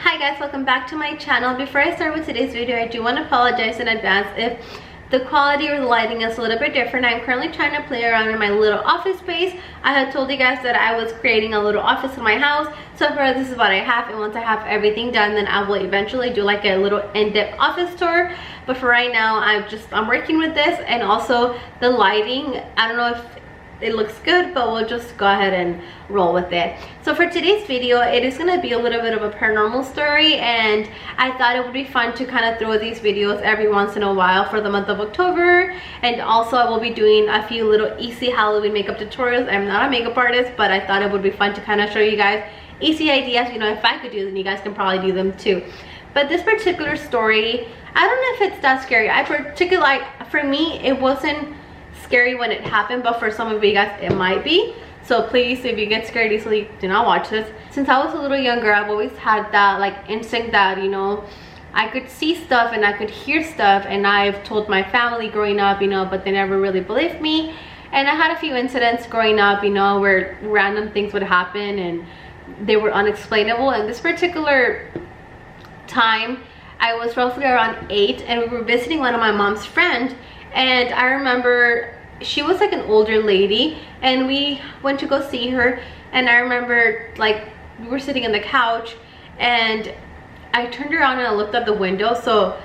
Hi guys, welcome back to my channel. Before I start with today's video, I do want to apologize in advance if the quality or the lighting is a little bit different. I'm currently trying to play around in my little office space. I had told you guys that I was creating a little office in my house. So far, this is what I have, and once I have everything done, then I will eventually do like a little in-depth office tour. But for right now, I'm working with this, and also the lighting, I don't know if it looks good, but we'll just go ahead and roll with it. So for today's video, it is going to be a little bit of a paranormal story, and I thought it would be fun to kind of throw these videos every once in a while for the month of October. And also I will be doing a few little easy Halloween makeup tutorials. I'm not a makeup artist, but I thought it would be fun to kind of show you guys easy ideas. You know, if I could do them, you guys can probably do them too. But this particular story, I don't know if it's that scary. For me, it wasn't scary when it happened, but for some of you guys it might be. So please, if you get scared easily, do not watch this. Since I was a little younger, I've always had that like instinct that, you know, I could see stuff and I could hear stuff, and I've told my family growing up, you know, but they never really believed me. And I had a few incidents growing up, you know, where random things would happen and they were unexplainable. And this particular time, I was roughly around 8, and we were visiting one of my mom's friends. And I remember she was like an older lady, and we went to go see her. And I remember like we were sitting on the couch, and I turned around and I looked out the window. So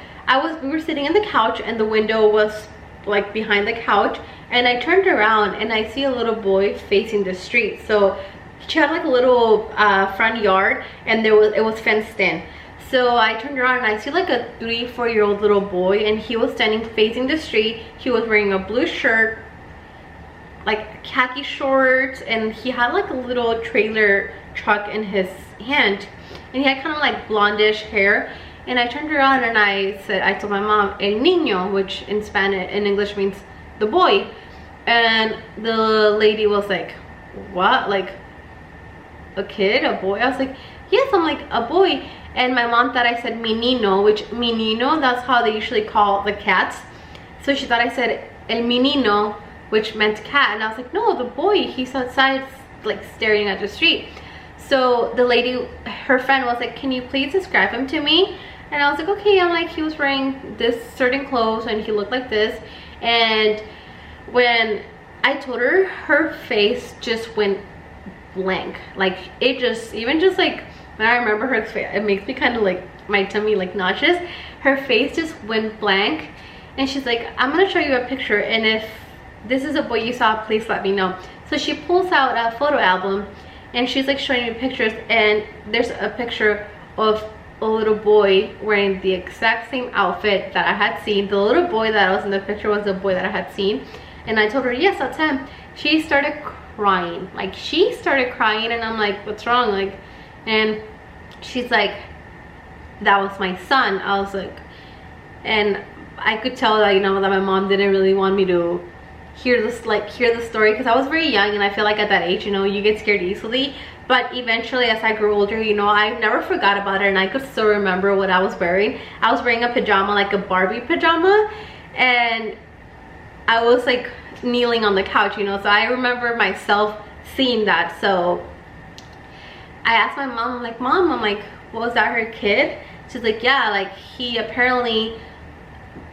we were sitting in the couch, and the window was like behind the couch, and I turned around and I see a little boy facing the street. So she had like a little front yard, and it was fenced in. So I turned around and I see like a 3-4-year-old little boy, and he was standing facing the street. He was wearing a blue shirt, like khaki shorts, and he had like a little trailer truck in his hand, and he had kind of like blondish hair. And I turned around and I told my mom, el niño, which in Spanish, in English means the boy. And the lady was like, what? Like a kid, a boy? I was like, yes. I'm like, a boy. And my mom thought I said menino, which menino, that's how they usually call the cats. So she thought I said el menino, which meant cat. And I was like, no, the boy, he's outside like staring at the street. So the lady, her friend, was like, can you please describe him to me? And I was like, okay. I'm like, he was wearing this certain clothes and he looked like this. And when I told her, her face just went blank. Like it just, even just like when I remember her face, it makes me kind of like my tummy like nauseous. Her face just went blank, and she's like, I'm gonna show you a picture, and if this is a boy you saw, please let me know. So she pulls out a photo album, and she's like showing me pictures, and there's a picture of a little boy wearing the exact same outfit that I had seen. The little boy that was in the picture was the boy that I had seen. And I told her, yes, that's him. She started crying. Like she started crying, and I'm like, what's wrong? Like, and she's like, that was my son. I was like, and I could tell that, you know, that my mom didn't really want me to hear the story, because I was very young, and I feel like at that age, you know, you get scared easily. But eventually, as I grew older, you know, I never forgot about it, and I could still remember what I was wearing. I was wearing a pajama, like a Barbie pajama, and I was like kneeling on the couch, you know, so I remember myself seeing that. So I asked my mom, I'm like, Mom, I'm like, was that her kid? She's like, yeah, like he apparently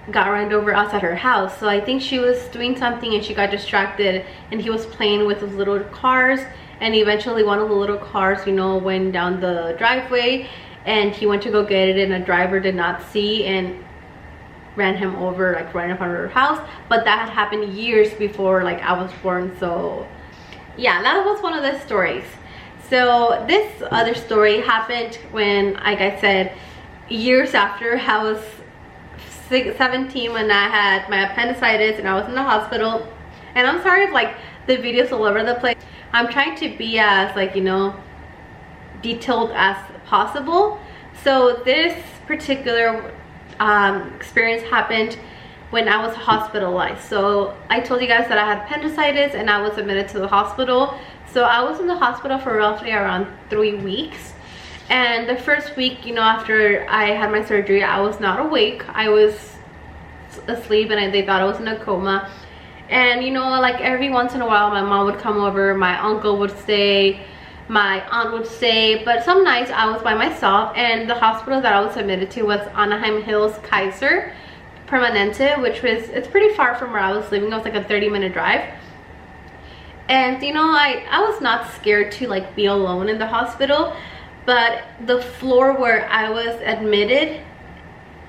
got run over outside her house. So I think she was doing something and she got distracted, and he was playing with those little cars, and eventually one of the little cars, you know, went down the driveway, and he went to go get it, and a driver did not see and ran him over like right in front of her house. But that had happened years before like I was born. So yeah, that was one of the stories. So this other story happened when, like I said, years after I was 17, when I had my appendicitis and I was in the hospital. And I'm sorry if like the video's all over the place. I'm trying to be as like, you know, detailed as possible. So this particular experience happened when I was hospitalized. So I told you guys that I had appendicitis and I was admitted to the hospital. So I was in the hospital for roughly around 3 weeks. And the first week, you know, after I had my surgery, I was not awake. I was asleep, and they thought I was in a coma. And you know, like every once in a while my mom would come over, my uncle would stay, my aunt would stay, but some nights I was by myself. And the hospital that I was admitted to was Anaheim Hills Kaiser Permanente, which was, it's pretty far from where I was living. It was like a 30-minute drive. And you know, I was not scared to like be alone in the hospital, but the floor where I was admitted,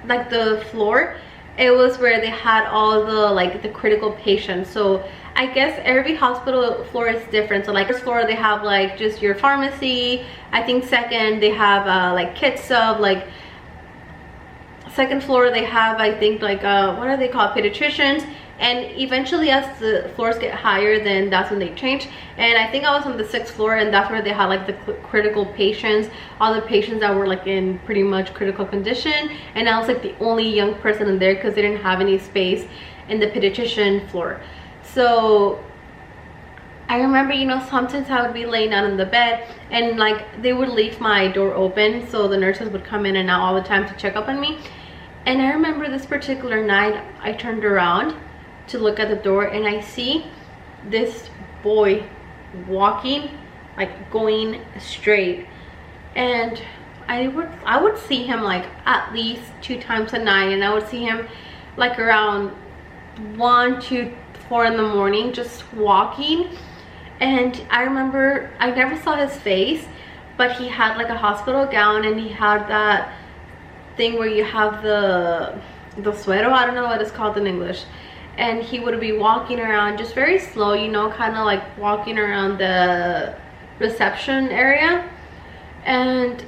like the floor, it was where they had all the like the critical patients. So I guess every hospital floor is different. So like first floor they have like just your pharmacy. I think second they have like kit stuff. Like second floor they have, I think, like what are they called, pediatricians. And eventually as the floors get higher, then that's when they change. And I think I was on the 6th floor, and that's where they had like the critical patients, all the patients that were like in pretty much critical condition. And I was like the only young person in there because they didn't have any space in the pediatrician floor. So I remember, you know, sometimes I would be laying down in the bed and like they would leave my door open, so the nurses would come in and out all the time to check up on me. And I remember this particular night I turned around to look at the door and I see this boy walking, like going straight. And I would see him like at least 2 times a night, and I would see him like around 1, 2, 4 in the morning just walking. And I remember I never saw his face, but he had like a hospital gown, and he had that thing where you have the suero, I don't know what it's called in English. And he would be walking around just very slow, you know, kind of like walking around the reception area. And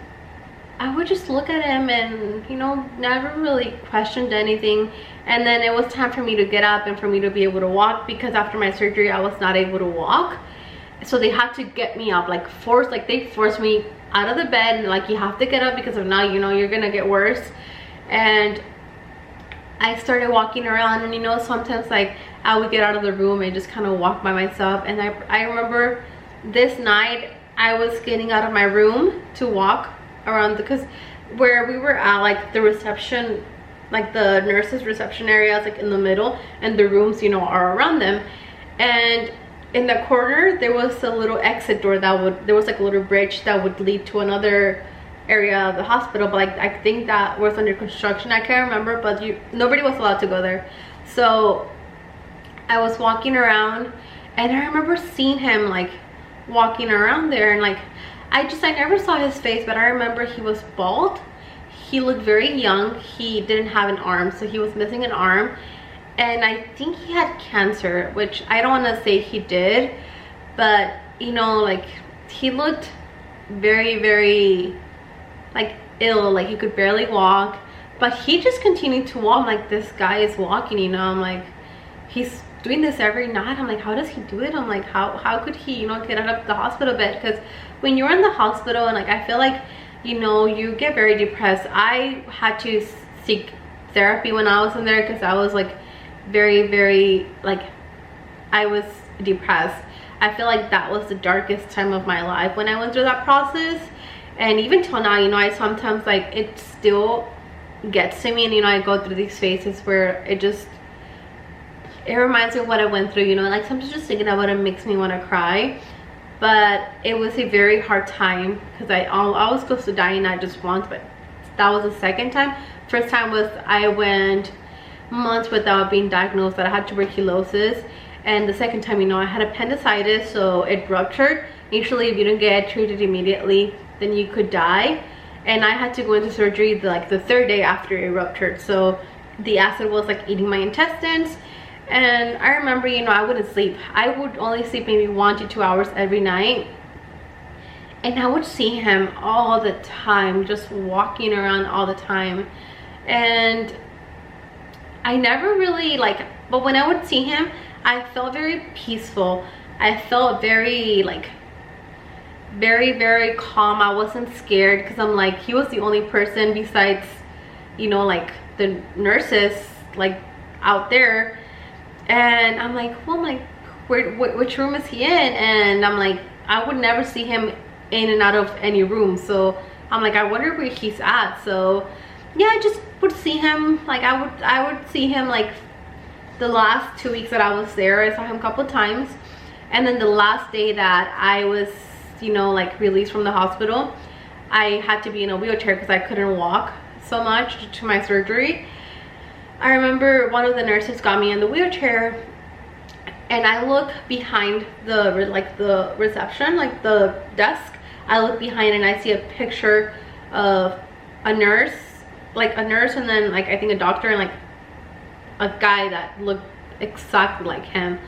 I would just look at him and, you know, never really questioned anything. And then it was time for me to get up and for me to be able to walk, because after my surgery I was not able to walk. So they had to get me up, like they forced me out of the bed, and like, you have to get up because if not, you know, you're gonna get worse. And I started walking around, and you know, sometimes like I would get out of the room and just kind of walk by myself. And I remember this night I was getting out of my room to walk around, because where we were at, like the reception, like the nurses reception area is like in the middle, and the rooms, you know, are around them. And in the corner there was a little exit door there was like a little bridge that would lead to another area of the hospital, but like I think that was under construction, I can't remember, but nobody was allowed to go there. So I was walking around, and I remember seeing him like walking around there, and like I never saw his face, but I remember he was bald. He looked very young. He didn't have an arm, so he was missing an arm. And I think he had cancer, which I don't want to say he did, but you know, like he looked very, very like ill, like he could barely walk, but he just continued to walk. Like, this guy is walking, you know. I'm like, he's doing this every night. I'm like, how does he do it? I'm like, how could he, you know, get out of the hospital bed? Because when you're in the hospital, and like I feel like, you know, you get very depressed. I had to seek therapy when I was in there, because I was like very, very, like, I was depressed. I feel like that was the darkest time of my life when I went through that process. And even till now, you know, I sometimes, like, it still gets to me, and you know, I go through these phases where it reminds me of what I went through, you know. Like, sometimes just thinking about it makes me want to cry. But it was a very hard time, because I was close to dying, not just once, but that was the second time. First time was I went months without being diagnosed that I had tuberculosis. And the second time, you know, I had appendicitis, so it ruptured. Usually if you don't get treated immediately, then you could die. And I had to go into surgery the third day after it ruptured. So the acid was like eating my intestines. And I remember, you know, I wouldn't sleep. I would only sleep maybe 1 to 2 hours every night. And I would see him all the time, just walking around all the time. And I never really but when I would see him, I felt very peaceful. I felt very, very, very calm. I wasn't scared, because I'm like, he was the only person besides, you know, like the nurses, like, out there. And I'm like, well, I'm like, which room is he in? And I'm like, I would never see him in and out of any room. So I'm like, I wonder where he's at. So yeah, I just would see him, like, I would see him like the last 2 weeks that I was there. I saw him a couple of times. And then the last day that I was you know, like released from the hospital, I had to be in a wheelchair because I couldn't walk so much due to my surgery. I remember one of the nurses got me in the wheelchair, and I look behind the reception, like the desk. I look behind and I see a picture of a nurse, and then like I think a doctor and like a guy that looked exactly like him.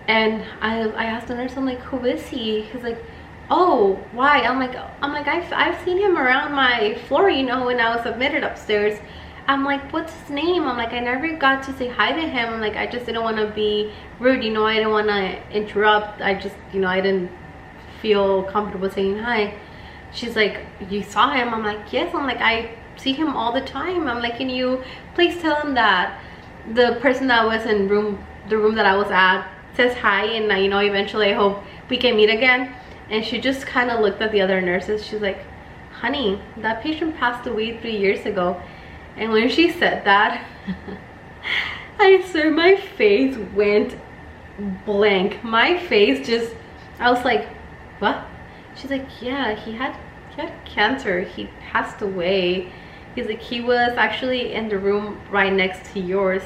And I asked the nurse, I'm like, who is he? He's like, oh, why? I'm like I've seen him around my floor, you know, when I was admitted upstairs. I'm like, what's his name? I'm like, I never got to say hi to him. I'm like, I just didn't want to be rude, you know, I didn't want to interrupt. I just, you know, I didn't feel comfortable saying hi. She's like, you saw him? I'm like, yes. I'm like, I see him all the time. I'm like, can you please tell him that the person that was in the room that I was at says hi, and you know, eventually I hope we can meet again. And she just kind of looked at the other nurses. She's like, honey, that patient passed away 3 years ago. And when she said that, I swear my face went blank. My face just, I was like, what? She's like, yeah, he had cancer. He passed away. He's like, he was actually in the room right next to yours.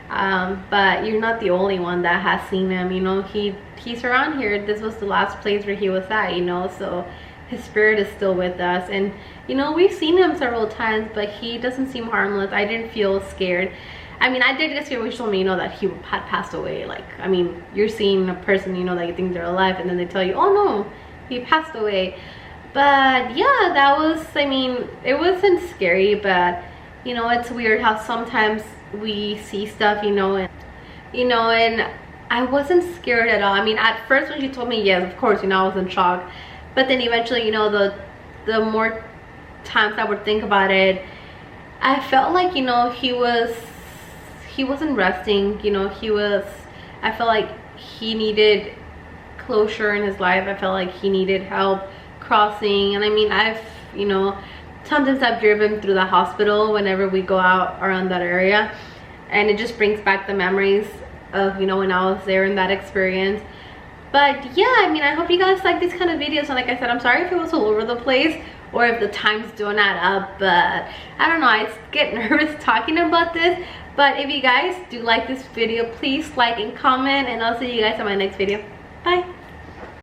But you're not the only one that has seen him, you know. He's around here. This was the last place where he was at, you know, so his spirit is still with us. And you know, we've seen him several times, but he doesn't seem harmless. I didn't feel scared. I mean, I did get scared when she told me, you know, that he had passed away. Like, I mean, you're seeing a person, you know, that you think they're alive, and then they tell you, oh no, he passed away. But yeah, that was, I mean, it wasn't scary, but you know, it's weird how sometimes we see stuff, you know, and I wasn't scared at all. I mean, at first when she told me, yes, of course, you know, I was in shock. But then eventually, you know, the more times I would think about it, I felt like, you know, he wasn't resting, you know. I felt like he needed closure in his life. I felt like he needed help crossing. And I mean, you know, sometimes I've driven through the hospital whenever we go out around that area, and it just brings back the memories of, you know, when I was there in that experience. But yeah, I mean, I hope you guys like these kind of videos. And like I said, I'm sorry if it was all over the place or if the times don't add up, but I don't know, I get nervous talking about this. But if you guys do like this video, please like and comment, and I'll see you guys in my next video. Bye.